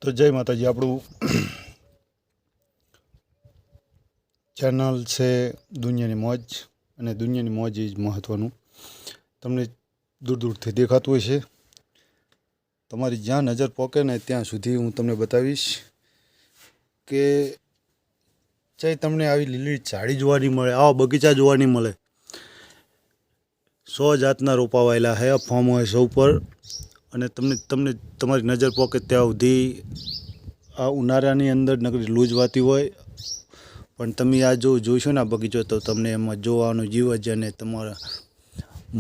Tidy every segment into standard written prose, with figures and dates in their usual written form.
તો જય માતાજી. આપણું ચેનલ છે દુનિયાની મોજ, અને દુનિયાની મોજ એ જ મહત્ત્વનું. તમને દૂર દૂરથી દેખાતું હોય છે. તમારી જ્યાં નજર પોકે ને ત્યાં સુધી હું તમને બતાવીશ કે ચાહે તમને આવી લીલી ઝાડી જોવા નહીં મળે, આવા બગીચા જોવા નહીં મળે. 100 જાતના રોપા વાયેલા છે ફાર્મ હાઉસ ઉપર, અને તમને તમારી નજર પોકે ત્યાં સુધી આ ઉનાળાની અંદર નકરી લૂજ વાતી હોય, પણ તમે આ જોઈશો ને આ બગીચો, તો તમને એમાં જોવાનું જીવ જ અને તમારા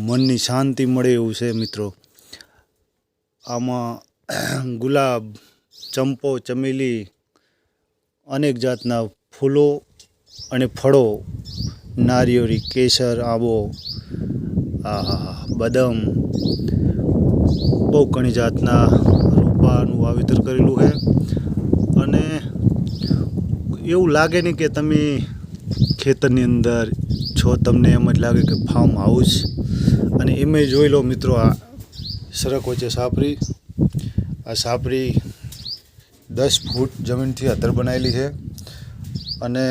મનની શાંતિ મળે એવું છે મિત્રો. આમાં ગુલાબ, ચંપો, ચમેલી, અનેક જાતના ફૂલો અને ફળો, નારિયેળી, કેસર, આંબો, બદામ, બહુ ઘણી જાતના રોપાનું વાવેતર કરેલું છે. અને એવું લાગે નહીં કે તમે ખેતરની અંદર છો, તમને એમ જ લાગે કે ફાર્મ હાઉસ. અને એમાં જોઈ લો મિત્રો, આ સડક વચ્ચે સાપરી, આ સાપરી 10 ફૂટ જમીનથી અધર બનાવેલી છે. અને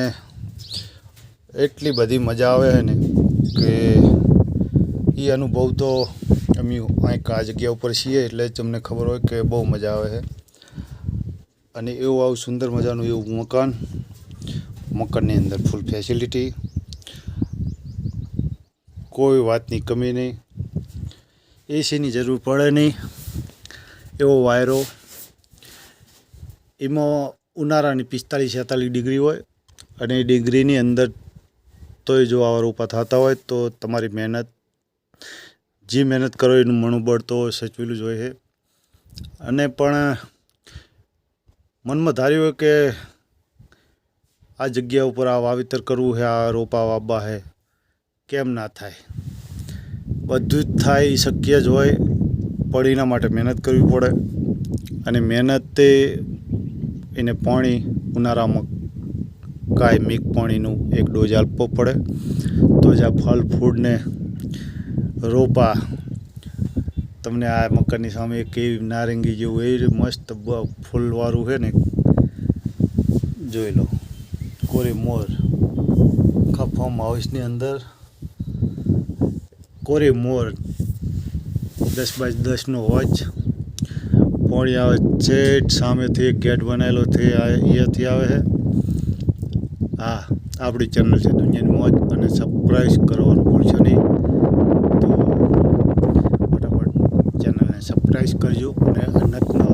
એટલી બધી મજા આવે છે ને કે એ અનુભવ તો અમે અહીં આ જગ્યા ઉપર છીએ એટલે જ તમને ખબર હોય કે બહુ મજા આવે છે. અને એવું આવું સુંદર મજાનું એવું મકાનની અંદર ફૂલ ફેસિલિટી, કોઈ વાતની કમી નહીં, એસીની જરૂર પડે નહીં એવો વાયરો. એમાં ઉનાળાની 45-46 ડિગ્રી હોય, અને એ ડિગ્રીની અંદર તોય જો આવા રોપા થતા હોય તો તમારી મહેનત, જે મહેનત કરો એનું મનોબળ તો સચવેલું જ હોય છે. અને પણ મનમાં ધાર્યું હોય કે આ જગ્યા ઉપર આ વાવેતર કરવું છે, આ રોપા વાવવા છે, કેમ ના થાય? બધું જ થાય, એ શક્ય જ હોય, પણ એના માટે મહેનત કરવી પડે. અને મહેનત તે એને પાણી ઉનાળામાં કાયમિક પાણીનું એક ડોઝ આપવો પડે, તો જ આ ફળ ફૂડને રોપા તમને આ મકાનની સામે એક એવી નારંગી જેવું એ મસ્ત ફૂલવાળું છે ને, જોઈ લો. કોરી મોર ફાર્મ હાઉસની અંદર કોરી મોર 10x10નો વોચ, પાણી આવે છે સામેથી, એક ગેટ બનાવેલો છે અહીંયાથી આવે છે. હા, આપણી ચેનલ છે દુનિયાની મોજ, અને સબસ્ક્રાઈબ કરવાનું ભૂલશો નહીં. તો ફટાફટ ચેનલને સબસ્ક્રાઈબ કરજો અને નત નવા